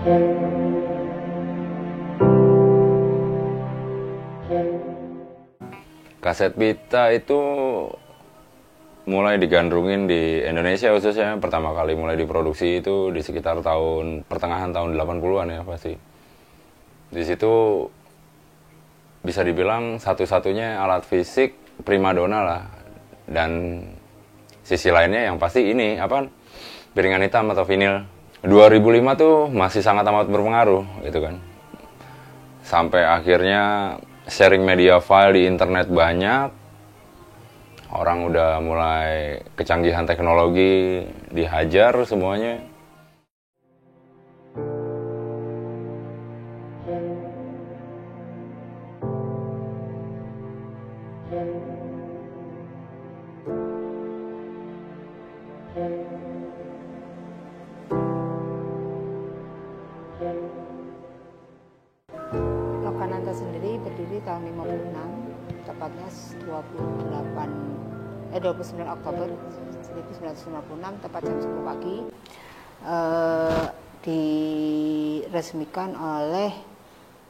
Kaset pita itu mulai digandrungin di Indonesia khususnya pertama kali mulai diproduksi itu di sekitar pertengahan tahun 80-an ya pasti. Di situ bisa dibilang satu-satunya alat fisik primadona lah. Dan sisi lainnya yang pasti ini piringan hitam atau vinil. 2005 tuh masih sangat amat berpengaruh gitu kan. Sampai akhirnya sharing media file di internet banyak. Orang udah mulai kecanggihan teknologi dihajar semuanya. Lokananta sendiri berdiri tahun 56, tepatnya 29 Oktober 1956, tepat jam 10 pagi, diresmikan oleh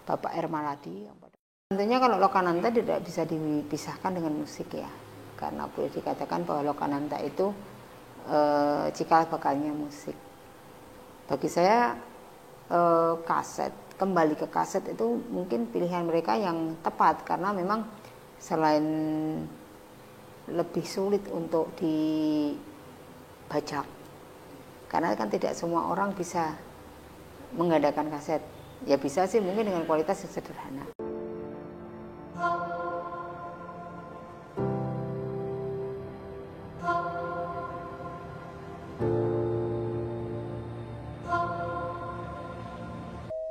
Bapak Ermaladi. Tentunya kalau Lokananta tidak bisa dipisahkan dengan musik ya, karena boleh dikatakan bahwa Lokananta itu cikal bakalnya musik. Bagi saya kembali ke kaset itu mungkin pilihan mereka yang tepat, karena memang selain lebih sulit untuk dibajak, karena kan tidak semua orang bisa mengadakan kaset. Ya bisa sih mungkin dengan kualitas yang sederhana.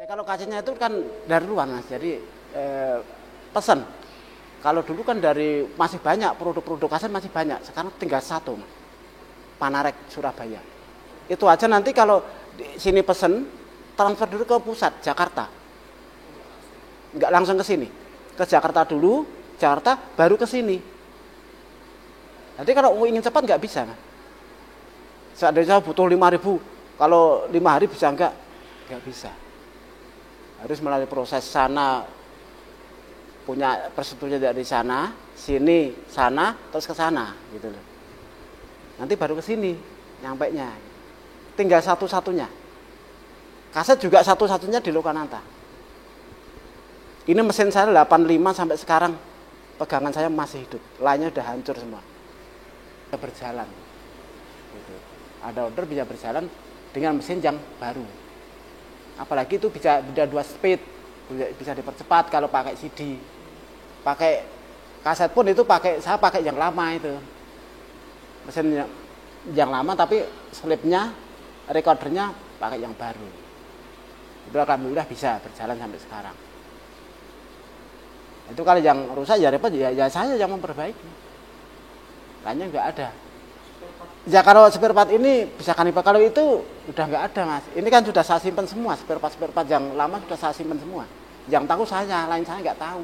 Kalau kasetnya itu kan dari luar Mas, jadi pesan. Kalau dulu kan masih banyak produk-produk kaset, masih banyak. Sekarang tinggal satu Mas, Panarek Surabaya. Itu aja nanti kalau di sini pesen, transfer dulu ke pusat Jakarta. Nggak langsung ke sini, ke Jakarta dulu, Jakarta baru ke sini. Nanti kalau ingin cepat nggak bisa Mas. Seandainya butuh 5.000, kalau 5 hari bisa nggak bisa. Harus melalui proses sana, punya persetujuan dari sana, sini, sana, terus ke sana gitu loh. Nanti baru ke sini nyampainya. Tinggal satu-satunya. Kaset juga satu-satunya di Lokananta. Ini mesin saya 85 sampai sekarang pegangan saya masih hidup. Lainnya udah hancur semua. Bisa berjalan. Gitu. Ada order bisa berjalan dengan mesin yang baru. Apalagi itu bisa 2 speed, bisa dipercepat kalau pakai CD. Pakai kaset pun itu saya pakai yang lama itu. Mesin yang lama tapi slipnya, recordernya pakai yang baru. Itu alhamdulillah bisa berjalan sampai sekarang. Itu kalau yang rusak ya repot ya saya yang memperbaiki. Lainnya nggak ada. Ya kalau spare part ini bisa kanibal, kalau itu udah nggak ada Mas. Ini kan sudah saya simpan semua, spare part yang lama sudah saya simpan semua. Yang tahu saya, lain saya nggak tahu.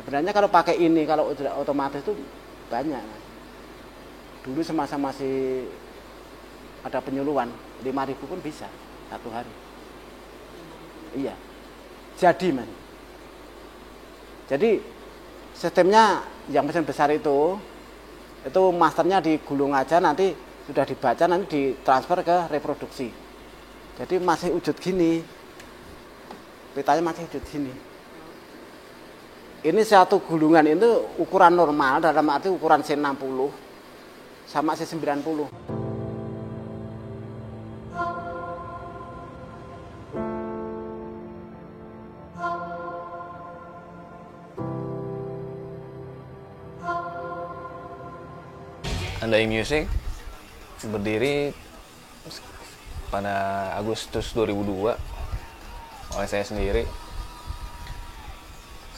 Sebenarnya kalau pakai ini, kalau otomatis itu banyak Mas. Dulu semasa masih ada penyuluhan, 5.000 pun bisa satu hari. Iya, jadi Mas. Jadi sistemnya yang mesin besar itu masternya digulung aja, nanti sudah dibaca, nanti ditransfer ke reproduksi. Jadi masih wujud gini, pitanya masih wujud gini. Ini satu gulungan itu ukuran normal, dalam arti ukuran C60 sama C90. Andai Music berdiri pada Agustus 2002 oleh saya sendiri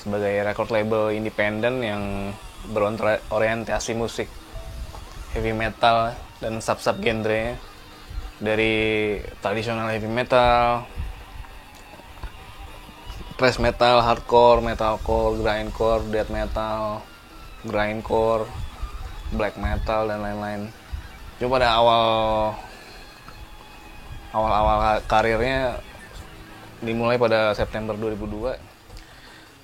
sebagai record label independen yang berorientasi musik heavy metal dan sub-sub genre, dari tradisional heavy metal, thrash metal, hardcore, metalcore, grindcore, death metal, grindcore, black metal dan lain-lain. Cuma pada awal-awal karirnya dimulai pada September 2002.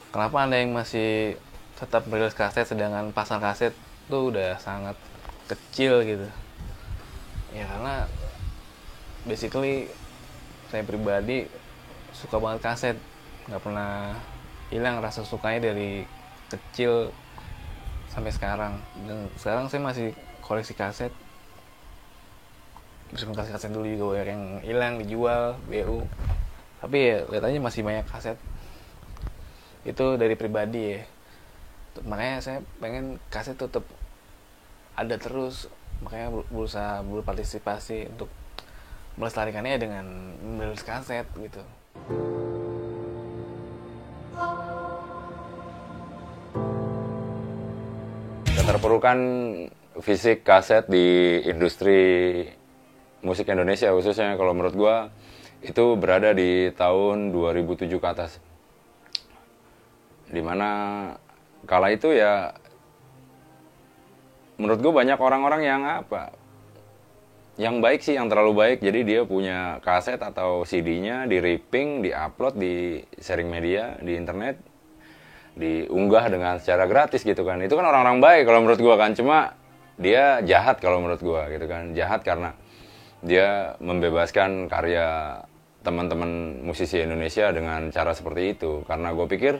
Kenapa Anda yang masih tetap merilis kaset sedangkan pasar kaset tuh udah sangat kecil gitu? Ya karena basically saya pribadi suka banget kaset, nggak pernah hilang rasa sukanya dari kecil sampai sekarang. Dan sekarang saya masih koleksi kaset. Meskipun kaset dulu juga banyak yang hilang, dijual, BU. Tapi ya lihat aja masih banyak kaset. Itu dari pribadi ya. Makanya saya pengen kaset tetap ada terus. Makanya berusaha berpartisipasi untuk melestarikannya dengan merilis kaset gitu. Keterpurukan fisik kaset di industri musik Indonesia khususnya kalau menurut gua itu berada di tahun 2007 ke atas. Dimana kala itu ya menurut gue banyak orang-orang yang yang baik sih, yang terlalu baik. Jadi dia punya kaset atau CD-nya di ripping, di upload di sharing media di internet, diunggah dengan secara gratis gitu kan. Itu kan orang-orang baik kalau menurut gue kan. Cuma dia jahat kalau menurut gue gitu kan. Jahat karena dia membebaskan karya teman-teman musisi Indonesia dengan cara seperti itu. Karena gue pikir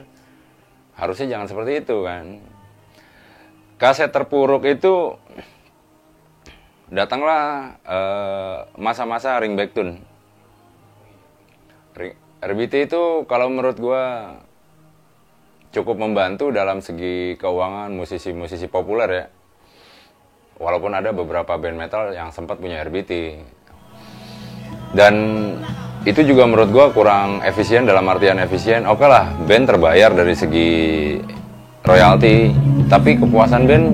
harusnya jangan seperti itu kan. Kaset terpuruk itu datanglah masa-masa ringback tune. RBT itu kalau menurut gua cukup membantu dalam segi keuangan musisi-musisi populer ya. Walaupun ada beberapa band metal yang sempat punya RBT. Dan itu juga menurut gue kurang efisien, dalam artian efisien. Oke lah, band terbayar dari segi royalti, tapi kepuasan band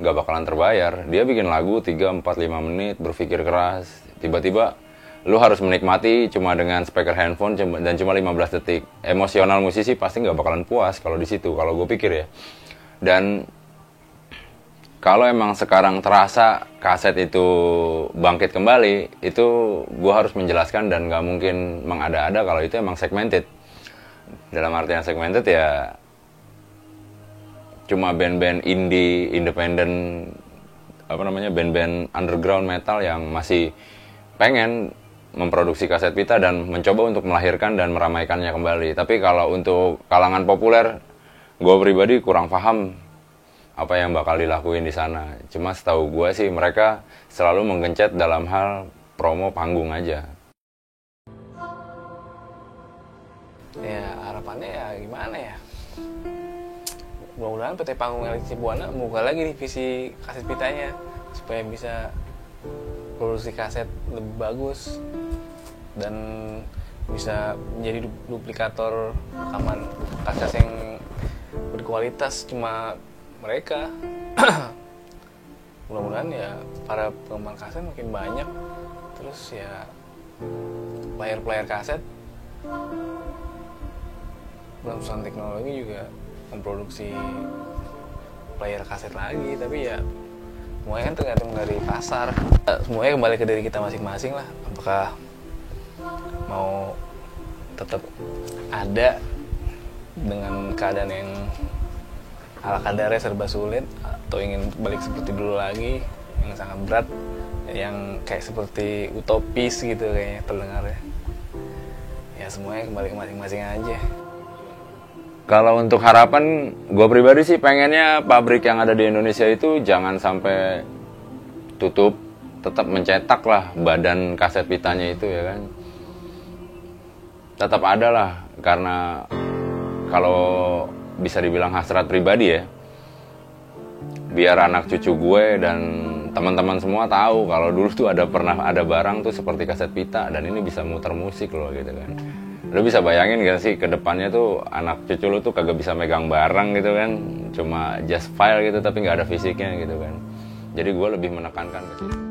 nggak bakalan terbayar. Dia bikin lagu 3, 4, 5 menit, berpikir keras, tiba-tiba lu harus menikmati cuma dengan speaker handphone dan cuma 15 detik. Emosional musisi pasti nggak bakalan puas kalau di situ, kalau gue pikir ya. Dan kalau emang sekarang terasa kaset itu bangkit kembali, itu gue harus menjelaskan dan gak mungkin mengada-ada kalau itu emang segmented. Dalam artian segmented ya cuma band-band indie, independen, band-band underground metal yang masih pengen memproduksi kaset pita dan mencoba untuk melahirkan dan meramaikannya kembali. Tapi kalau untuk kalangan populer, gue pribadi kurang paham apa yang bakal dilakuin di sana. Cuma setahu gue sih mereka selalu menggencet dalam hal promo panggung aja. Ya harapannya ya gimana ya, mudah-mudahan PT Panggung LC Buana membuka lagi nih visi kaset pitanya supaya bisa produksi kaset lebih bagus dan bisa menjadi duplikator rekaman kaset yang berkualitas cuma mereka. Mudah-mudahan ya para penggemar kaset makin banyak, terus ya player-player kaset dalam perusahaan teknologi juga memproduksi player kaset lagi. Tapi ya semuanya kan tergantung dari pasar, semuanya kembali ke diri kita masing-masing lah. Apakah mau tetap ada dengan keadaan yang ala kadarnya serba sulit, atau ingin balik seperti dulu lagi yang sangat berat, yang kayak seperti utopis gitu kayaknya terdengarnya. Ya semuanya kembali ke masing-masing aja. Kalau untuk harapan, gue pribadi sih pengennya pabrik yang ada di Indonesia itu jangan sampai tutup, tetap mencetak lah badan kaset pitanya itu ya kan. Tetap ada lah, karena kalau bisa dibilang hasrat pribadi ya, biar anak cucu gue dan teman-teman semua tahu kalau dulu tuh pernah ada barang tuh seperti kaset pita dan ini bisa muter musik loh gitu kan. Lo bisa bayangin gak sih ke depannya tuh anak cucu lo tuh kagak bisa megang barang gitu kan, cuma just file gitu tapi nggak ada fisiknya gitu kan. Jadi gue lebih menekankan ke situ.